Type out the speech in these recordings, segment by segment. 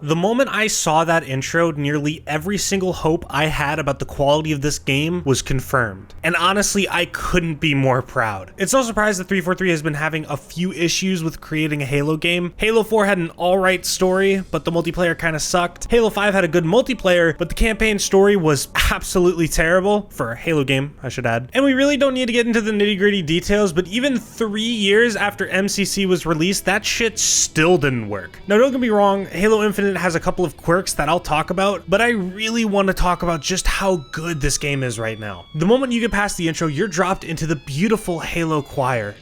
The moment I saw that intro, nearly every single hope I had about the quality of this game was confirmed. And honestly, I couldn't be more proud. It's no surprise that 343 has been having a few issues with creating a Halo game. Halo 4 had an alright story, but the multiplayer kinda sucked. Halo 5 had a good multiplayer, but the campaign story was absolutely terrible, for a Halo game, I should add. And we really don't need to get into the nitty-gritty details, but even 3 years after MCC was released, that shit still didn't work. Now don't get me wrong, Halo Infinite has a couple of quirks that I'll talk about, but I really want to talk about just how good this game is right now. The moment you get past the intro, you're dropped into the beautiful Halo choir.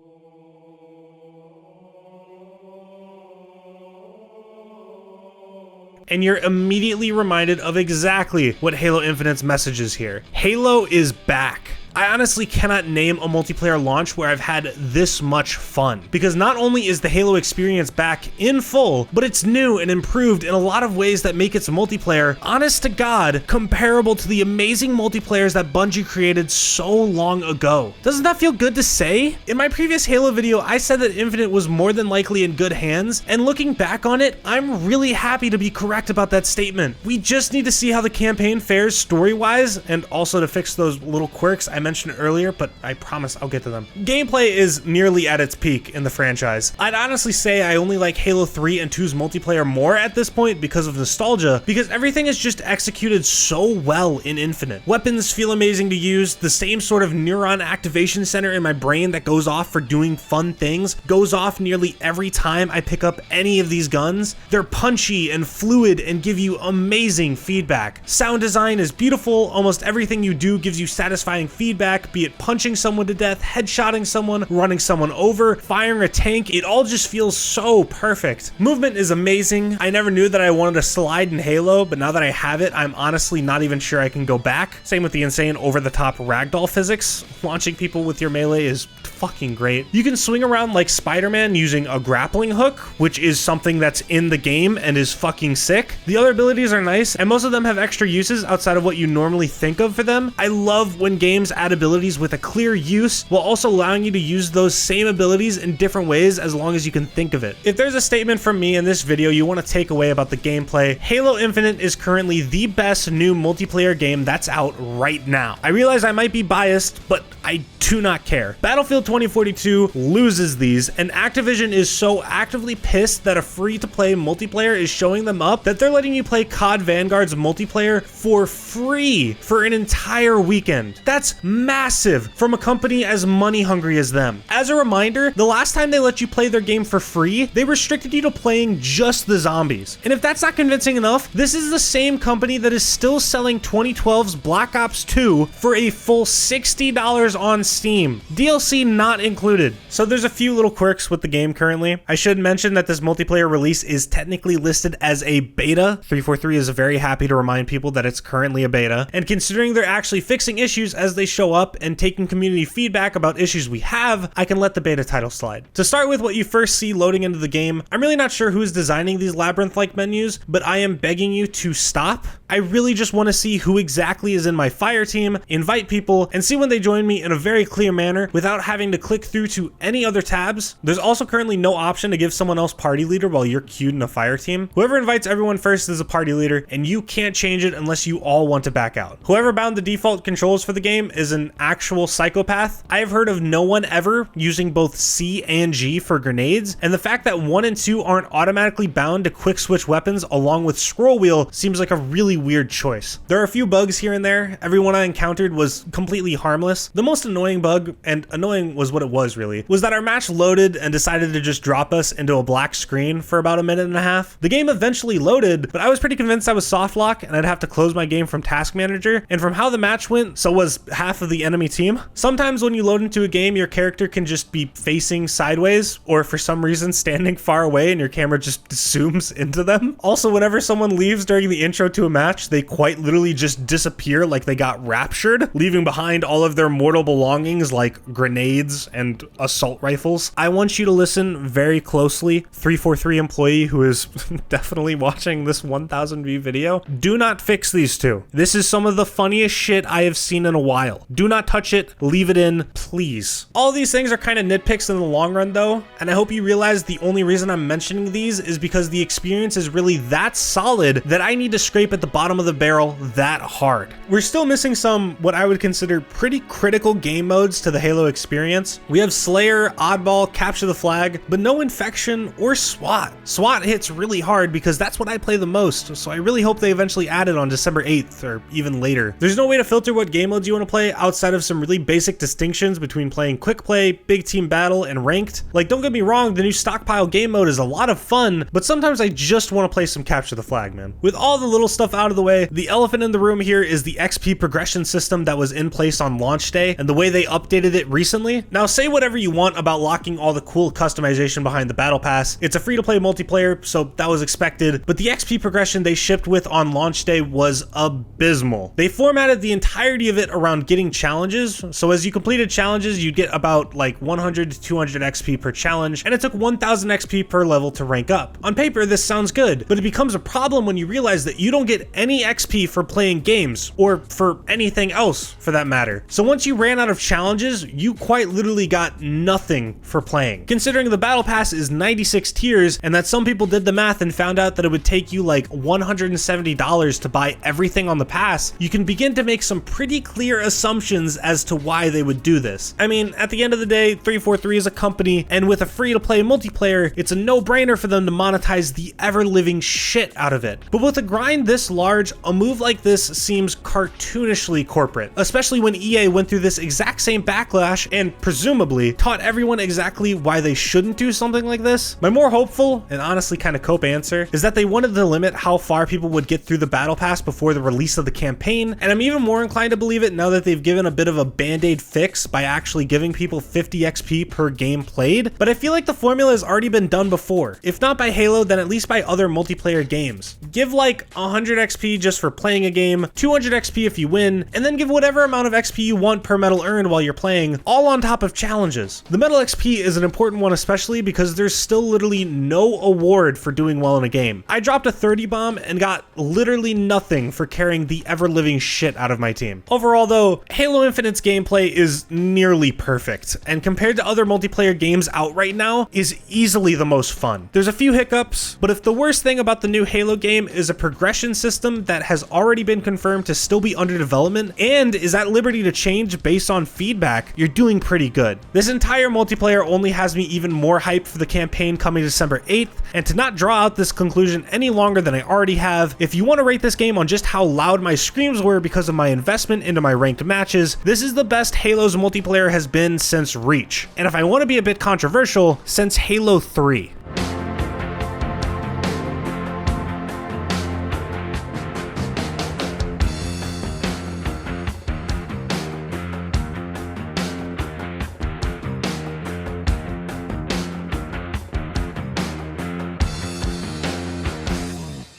And you're immediately reminded of exactly what Halo Infinite's message is here. Halo is back. I honestly cannot name a multiplayer launch where I've had this much fun, because not only is the Halo experience back in full, but it's new and improved in a lot of ways that make its multiplayer, honest to God, comparable to the amazing multiplayers that Bungie created so long ago. Doesn't that feel good to say? In my previous Halo video, I said that Infinite was more than likely in good hands, and looking back on it, I'm really happy to be correct about that statement. We just need to see how the campaign fares story-wise, and also to fix those little quirks I mentioned earlier, but I promise I'll get to them. Gameplay is nearly at its peak in the franchise. I'd honestly say I only like Halo 3 and 2's multiplayer more at this point because of nostalgia, because everything is just executed so well in Infinite. Weapons feel amazing to use, the same sort of neuron activation center in my brain that goes off for doing fun things goes off nearly every time I pick up any of these guns. They're punchy and fluid and give you amazing feedback. Sound design is beautiful, almost everything you do gives you satisfying feedback, be it punching someone to death, headshotting someone, running someone over, firing a tank. It all just feels so perfect. Movement is amazing. I never knew that I wanted to slide in Halo, but now that I have it, I'm honestly not even sure I can go back. Same with the insane over-the-top ragdoll physics. Launching people with your melee is fucking great. You can swing around like Spider-Man using a grappling hook, which is something that's in the game and is fucking sick. The other abilities are nice, and most of them have extra uses outside of what you normally think of for them. I love when games add abilities with a clear use while also allowing you to use those same abilities in different ways as long as you can think of it. If there's a statement from me in this video you want to take away about the gameplay, Halo Infinite is currently the best new multiplayer game that's out right now. I realize I might be biased, but I do not care. Battlefield 2042 loses these, and Activision is so actively pissed that a free-to-play multiplayer is showing them up that they're letting you play COD Vanguard's multiplayer for free for an entire weekend. That's massive from a company as money hungry as them. As a reminder, the last time they let you play their game for free, they restricted you to playing just the zombies. And if that's not convincing enough, this is the same company that is still selling 2012's Black Ops 2 for a full $60 on Steam. DLC not included. So there's a few little quirks with the game currently. I should mention that this multiplayer release is technically listed as a beta. 343 is very happy to remind people that it's currently a beta. And considering they're actually fixing issues as they show up and taking community feedback about issues we have, I can let the beta title slide. To start with what you first see loading into the game, I'm really not sure who's designing these labyrinth-like menus, but I am begging you to stop. I really just want to see who exactly is in my fire team, invite people, and see when they join me in a very clear manner without having to click through to any other tabs. There's also currently no option to give someone else party leader while you're queued in a fire team. Whoever invites everyone first is a party leader, and you can't change it unless you all want to back out. Whoever bound the default controls for the game is an actual psychopath. I have heard of no one ever using both C and G for grenades, and the fact that 1 and 2 aren't automatically bound to quick switch weapons along with scroll wheel seems like a really weird choice. There are a few bugs here and there. Everyone I encountered was completely harmless. The most annoying bug, and annoying was what it was really, was that our match loaded and decided to just drop us into a black screen for about a minute and a half. The game eventually loaded, but I was pretty convinced I was soft lock and I'd have to close my game from Task Manager, and from how the match went, so was half of the enemy team. Sometimes when you load into a game, your character can just be facing sideways, or for some reason standing far away and your camera just zooms into them. Also, whenever someone leaves during the intro to a match, match, they quite literally just disappear like they got raptured, leaving behind all of their mortal belongings like grenades and assault rifles. I want you to listen very closely, 343 employee who is definitely watching this 1000 view video. Do not fix these two. This is some of the funniest shit I have seen in a while. Do not touch it, leave it in, please. All these things are kind of nitpicks in the long run though, and I hope you realize the only reason I'm mentioning these is because the experience is really that solid that I need to scrape at the bottom of the barrel that hard. We're still missing some what I would consider pretty critical game modes to the Halo experience. We have Slayer, Oddball, Capture the Flag, but no Infection or SWAT. SWAT hits really hard because that's what I play the most, so I really hope they eventually add it on December 8th or even later. There's no way to filter what game modes you want to play outside of some really basic distinctions between playing quick play, big team battle, and ranked. Like, don't get me wrong, the new stockpile game mode is a lot of fun, but sometimes I just want to play some Capture the Flag, man. With all the little stuff out of the way, the elephant in the room here is the XP progression system that was in place on launch day and the way they updated it recently. Now, say whatever you want about locking all the cool customization behind the battle pass. It's a free-to-play multiplayer, so that was expected, but the XP progression they shipped with on launch day was abysmal. They formatted the entirety of it around getting challenges, so as you completed challenges, you'd get about like 100 to 200 XP per challenge, and it took 1000 XP per level to rank up. On paper, this sounds good, but it becomes a problem when you realize that you don't get any XP for playing games, or for anything else for that matter. So once you ran out of challenges, you quite literally got nothing for playing. Considering the battle pass is 96 tiers, and that some people did the math and found out that it would take you like $170 to buy everything on the pass, you can begin to make some pretty clear assumptions as to why they would do this. I mean, at the end of the day, 343 is a company, and with a free-to-play multiplayer, it's a no-brainer for them to monetize the ever-living shit out of it. But with a grind this large, a move like this seems cartoonishly corporate, especially when EA went through this exact same backlash and presumably taught everyone exactly why they shouldn't do something like this. My more hopeful and honestly kind of cope answer is that they wanted to limit how far people would get through the battle pass before the release of the campaign, and I'm even more inclined to believe it now that they've given a bit of a band-aid fix by actually giving people 50 XP per game played. But I feel like the formula has already been done before. If not by Halo, then at least by other multiplayer games. Give like 100 XP just for playing a game, 200 XP if you win, and then give whatever amount of XP you want per medal earned while you're playing, all on top of challenges. The medal XP is an important one especially because there's still literally no award for doing well in a game. I dropped a 30 bomb and got literally nothing for carrying the ever-living shit out of my team. Overall though, Halo Infinite's gameplay is nearly perfect, and compared to other multiplayer games out right now, is easily the most fun. There's a few hiccups, but if the worst thing about the new Halo game is a progression system that has already been confirmed to still be under development and is at liberty to change based on feedback, you're doing pretty good. This entire multiplayer only has me even more hyped for the campaign coming December 8th, and to not draw out this conclusion any longer than I already have, if you want to rate this game on just how loud my screams were because of my investment into my ranked matches, this is the best Halo's multiplayer has been since Reach, and if I want to be a bit controversial, since Halo 3.